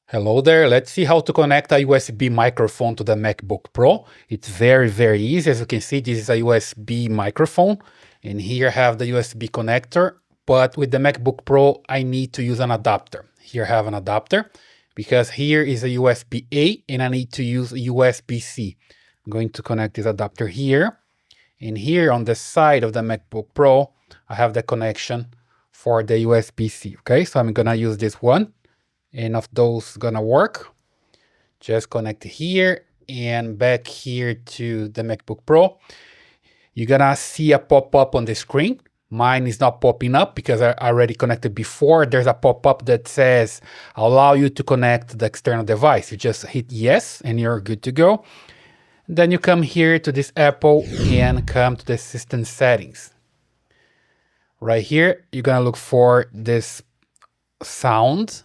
Hello there, let's see how to connect a USB microphone to the MacBook Pro. It's very easy. As you can see, this is a USB microphone, and here I have the USB connector, but with the MacBook Pro, I need to use an adapter. Here I have an adapter, because here is a USB-A, and I need to use USB-C. I'm going to connect this adapter here, and here on the side of the MacBook Pro, I have the connection for the USB-C, okay? So I'm gonna use this one. And if those gonna work, just connect here and back here to the MacBook Pro. You're gonna see a pop-up on the screen. Mine is not popping up because I already connected before. There's a pop-up that says allow you to connect the external device. You just hit yes and you're good to go. Then you come here to this Apple and come to the system settings. Right here, you're gonna look for this sound.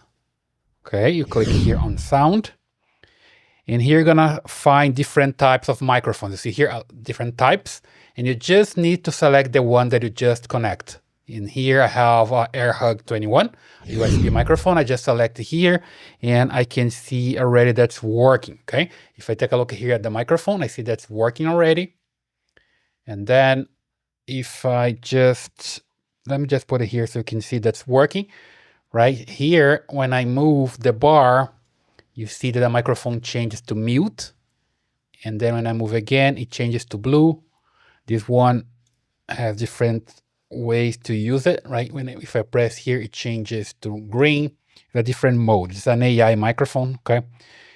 Okay, you click here on sound, and here you're gonna find different types of microphones. You see here different types, and you just need to select the one that you just connect. In here I have AirHug 21 USB microphone. I just select here, and I can see already that's working. Okay, if I take a look here at the microphone, I see that's working already. And then if I let me just put it here so you can see that's working. Right here, when I move the bar, you see that the microphone changes to mute. And then when I move again, it changes to blue. This one has different ways to use it, right? If I press here, it changes to green. It's a different mode. It's an AI microphone, okay?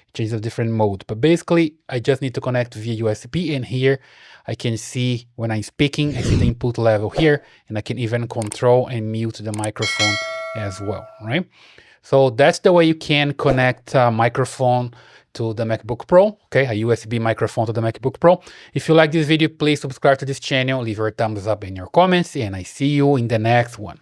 It changes a different mode. But basically, I just need to connect via USB. And here, I can see when I'm speaking, I see the input level here. And I can even control and mute the microphone as well, right? So that's the way you can connect a microphone to the MacBook Pro, okay? A USB microphone to the MacBook Pro. If you like this video, please subscribe to this channel, leave your thumbs up in your comments, and I see you in the next one.